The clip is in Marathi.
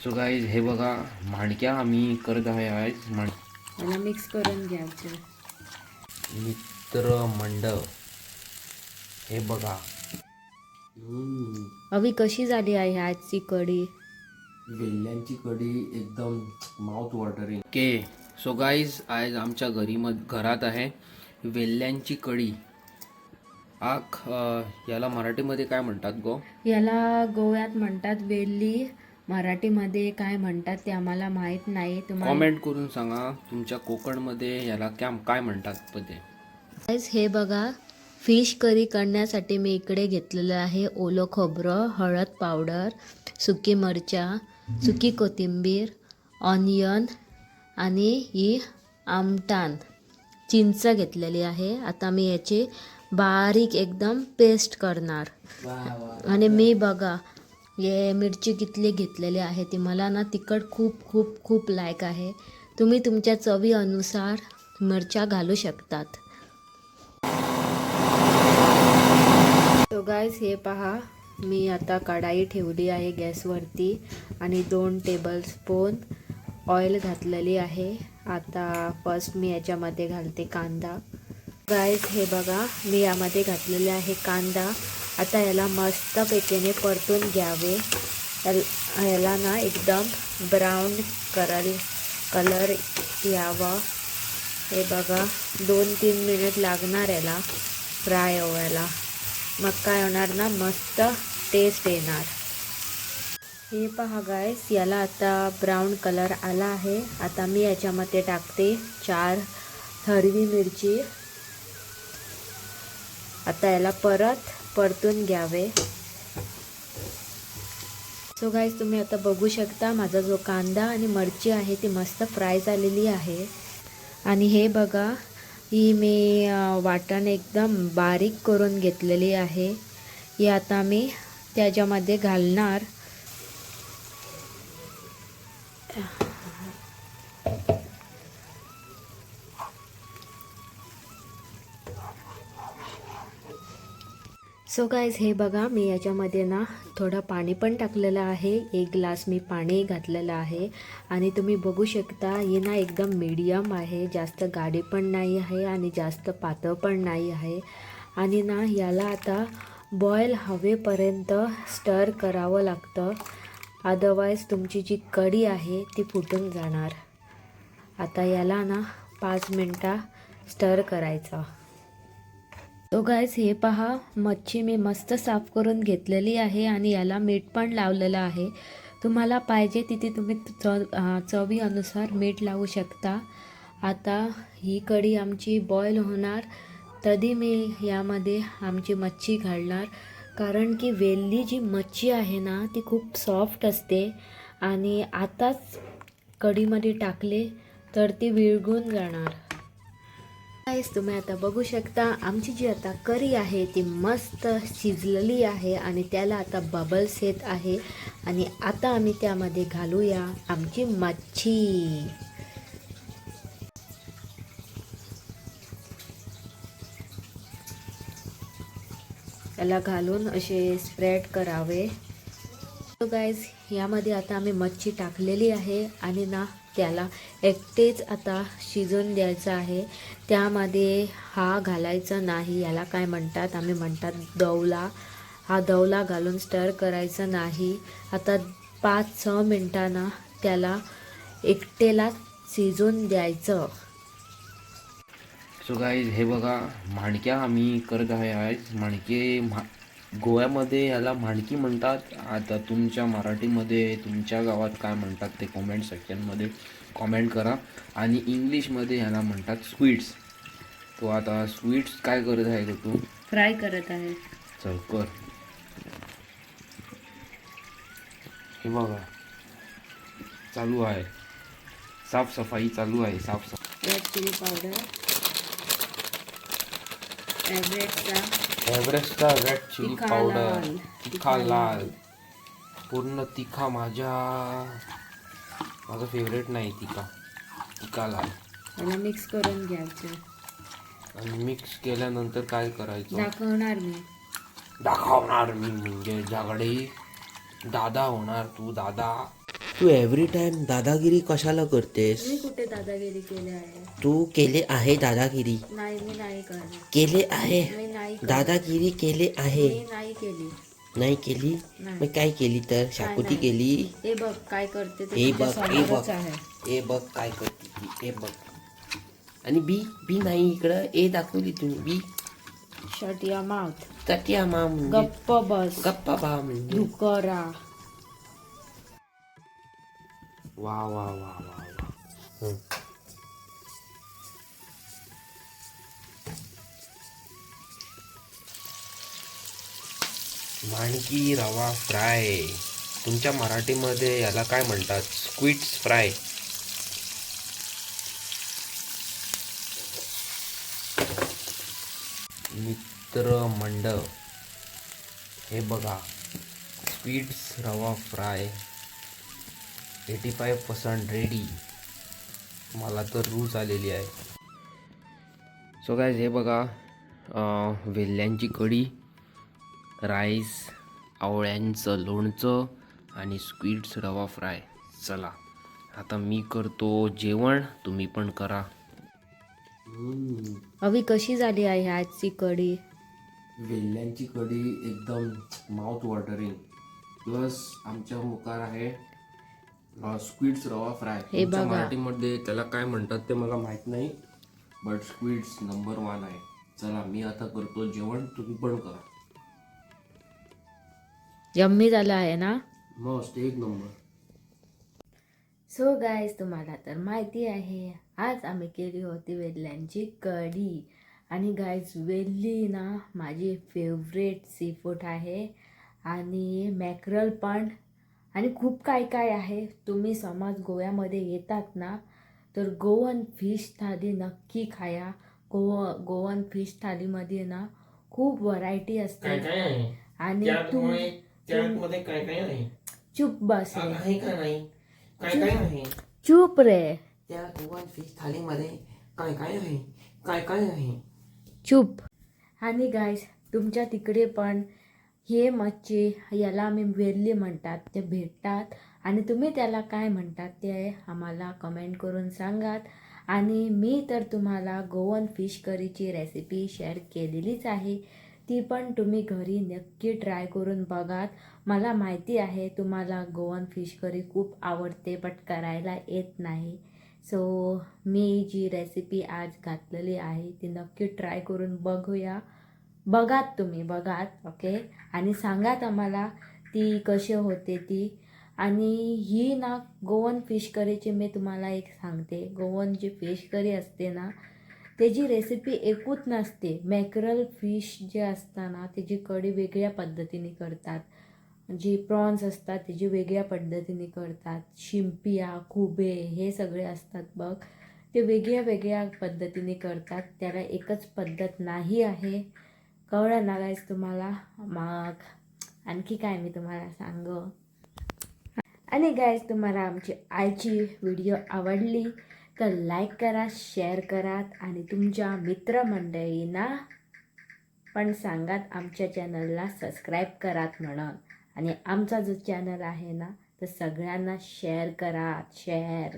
सो गाईज हे बघा माणक्या आम्ही करत आहे आज मला मिक्स करून घ्यायचं. मित्र मंडळ हे बघा. अवी कशी झाली आहे आजची कढी? वेल्ल्यांची कढी एकदम mouth watering. Okay so guys आज आमच्या घरात आहे वेल्ल्यांची कढी. याला मराठीमध्ये काय म्हणतात गो? याला गोव्यात म्हणतात वेल्ली, मराठीमध्ये काय म्हणतात ते आम्हाला माहित नाही. तुम्हाला कॉमेंट करून सांगा तुमच्या कोकणमध्ये याला काय म्हणतात पदे. गाईज हे बघा, फिश करी करण्यासाठी मी इकडे घेतलेलं आहे ओलं खोबरं, हळद पावडर, सुकी मिरच्या, सुकी कोथिंबीर, ऑनियन आणि ही आमटान चिंच घेतलेली आहे. आता मी याची बारीक एकदम पेस्ट करणार. आणि मी बघा हे मिरची कितली घेतलेली आहे. ती मला ना तिखट खूप खूप खूप लायक आहे. तुम्ही तुमच्या चवीनुसार मिरच्या घालू शकतात. तो गाईज हे पहा, मी आता कढाई ठेवली आहे गॅसवरती आणि 2 टेबलस्पून ऑइल घातलेली आहे. आता फर्स्ट मी याच्यामध्ये घालते कांदा. गाईज हे बघा, मी यामध्ये घातलेले आहे कांदा. आता याला मस्तपैकीने परतून घ्यावे. याला ना एकदम ब्राऊन कलर यावा. हे बघा 2-3 मिनिट लागणार याला फ्राय व्हायला. मग काय होणार ना, मस्त टेस्ट येणार. हे पहा गाईस, याला आता ब्राऊन कलर आला आहे. आता मी याच्यामध्ये टाकते 4 हिरवी मिरची. आता याला परत परतून घ्यावे. सो गाईस तुम्ही आता बघू शकता माझा जो कांदा आणि मिरची आहे ती मस्त फ्राय झालेली आहे. आणि हे बघा, ही मी वाटण एकदम बारीक करून घेतलेली आहे. ही आता मी त्याच्यामध्ये घालणार. सो गाईज हे बघा, मी याच्यामध्ये ना थोडं पाणी पण टाकलेलं आहे. 1 ग्लास मी पाणी घातलेलं आहे. आणि तुम्ही बघू शकता ही ना एकदम मीडियम आहे. जास्त गाढी पण नाही आहे आणि जास्त पातळ पण नाही आहे. आणि ना याला आता बॉईल हवेपर्यंत स्टर करावं लागतं. अदरवाईज तुमची जी कढी आहे ती फुटून जाणार. आता याला ना 5 मिनटं स्टर करायचा. तो गाईस हे पहा, मच्छी मी मस्त साफ करून घेतलेली आहे आणि याला मीठ पण लावलेलं आहे. तुम्हाला पाहिजे तिथे तुम्ही चवीनुसार मीठ लावू शकता. आता ही कढी आमची बॉईल होणार तरी मी यामध्ये आमची मच्छी घालणार. कारण की वेल्ली जी मच्छी आहे ना ती खूप सॉफ्ट असते आणि आताच कढीमध्ये टाकले तर ती विरघळून जाणार. गाईस तुम्ही आता बघू शकता आमची जी आता करी आहे ती मस्त शिजलेली आहे आणि त्याला आता बबल्स येत आहे. आणि आता आम्ही त्यामध्ये घालूया आमची मच्छी. त्याला घालून असे स्प्रेड करावे. तो गाईज यामध्ये आता आम्ही मच्छी टाकलेली आहे आणि ना त्याला एकटेच आता शिजून द्यायचं आहे. त्यामध्ये हा घालायचा नाही. याला काय म्हणतात, आम्ही म्हणतात दवला. हा दवला घालून स्टर करायचं नाही. आता 5-6 मिनटांना त्याला एकटेला शिजून द्यायचं. सो गाईज हे बघा माणक्या आम्ही करत आहे आज. गोव्यामध्ये याला माणकी म्हणतात. आता तुमच्या मराठीमध्ये तुमच्या गावात काय म्हणतात ते कॉमेंट सेक्शनमध्ये कॉमेंट करा. आणि इंग्लिशमध्ये याला म्हणतात स्वीट्स. तो आता स्वीट्स काय करत आहे का तू? फ्राय करत आहे. चल कर. हे बघा चालू आहे साफसफाई चालू आहे. रेड चिली पावडर, एव्हरेस्टचा रेड चिली पावडर, तिखा लाल, पूर्ण तिखा. माझा फेवरेट नाही तिखा लाल. याला मिक्स करून घ्यायचं. आणि मिक्स केल्यानंतर काय करायचं दाखवणार मी म्हणजे झगडे दादा होणार तू दादा. तू एव्हरी टाइम दादागिरी कशाला करतेस? मी कुठे दादागिरी केली आहे? तू केले आहे दादागिरी. नाही, मी नाही करत. केले आहे मी नाही करत. दादागिरी केले आहे. मी नाही केली. नाही केली? नाही. मग काय केली तर? शाकुती नाही. केली? हे बघ काय करते ते हे तुझ्या बघ हे समोरच बघ आहे. हे बघ काय करते ती. हे बघ. आणि बी बी नाही इकडं ए दाखवली तुम्ही बी. शट या माउथ. तटिया मा म्हणजे गप्प बस. गप्पा बा म्हणजे डुकरा. वा वा वा वा वा. हं. माणकी रवा फ्राय. तुमच्या मराठीमध्ये याला काय म्हणतात? Squids fry. मित्र मंडळ हे बघा स्क्विड्स रवा फ्राय 85% रेडी. मला तर रूच आलेली आहे. सो गाईज हे बघा वेल्ल्यांची कढी, राईस, आवळ्यांचं लोणचं आणि स्क्विड्स रवा फ्राय. चला आता मी करतो जेवण, तुम्ही पण करा. अवी कशी झाली आहे आजची कढी? वेल्ल्यांची कढी एकदम माउथ वॉटरिंग. प्लस आमच्या मुखार आहे स्क्विड्स रवा फ्राय. हे तुमच्या बघा. मराठीमध्ये त्याला काय म्हणतात ते मला माहित नाही, बट स्क्विड्स नंबर 1 आहे. चला मी आता करतो जेवण, तुम्ही पण करा. यम्मी झाला आहे ना? मस्त एक नंबर. सो गाईज तुम्हाला तर माहिती आहे आज आम्ही केली होती वेल्ल्यांची कढी. आणि गाईज वेल्ली ना माझी फेवरेट सी फूड आहे आणि मॅक्रल पण. आणि खूप काय काय आहे. तुम्ही समज गोव्यामध्ये येतात ना तर गोवन फिश थाली नक्की खाया. गोवन फिश थालीमध्ये ना खूप व्हरायटी असते. आणि त्यामध्ये काय काय आहे? चुप बस रे. आहे का नाही? काय काय आहे चुप रे. त्या गोवन फिश थालीमध्ये? काय काय आहे? काय काय आहे? चुप. आणि गाईज तुमच्या तिकडे पण हे मच्छी याला आम्ही वेल्ली म्हणतात ते भेटतात. आणि तुम्ही त्याला काय म्हणतात ते आम्हाला कमेंट करून सांगात. आणि मी तर तुम्हाला गोवन फिश करीची रेसिपी शेअर केलेलीच आहे. ती पण तुम्ही घरी नक्की ट्राय करून बघात. मला माहिती आहे तुम्हाला गोवन फिश करी खूप आवडते बट करायला येत नाही. सो मी जी रेसिपी आज घातलेली आहे ती नक्की ट्राय करून बघात तुम्ही बघात. ओके. आणि सांगात आम्हाला ती कशी होते ती. आणि ही ना गोवन फिश करीची मी तुम्हाला एक सांगते. गोवन जी फिश करी असते ना त्याची रेसिपी एकूच नसते. मॅक्रल फिश जे असतात ना त्याची कढी वेगळ्या पद्धतीने करतात. जी प्रॉन्स असतात त्याची वेगळ्या पद्धतीने करतात. शिंपिया, खुबे हे सगळे असतात बघ ते वेगळ्या वेगळ्या पद्धतीने करतात. त्याला एकच पद्धत नाही आहे. कळलं ना गाईस तुम्हाला? मग आणखी काय मी तुम्हाला सांगू. आणि गाईज तुम्हाला आमची आजची व्हिडिओ आवडली तर लाईक करा, शेअर करा आणि तुमच्या मित्रमंडळींना पण सांगात आमच्या चॅनलला सबस्क्राईब करात म्हणून. आणि आमचा जो चॅनल आहे ना तर सगळ्यांना शेअर करा. शेअर.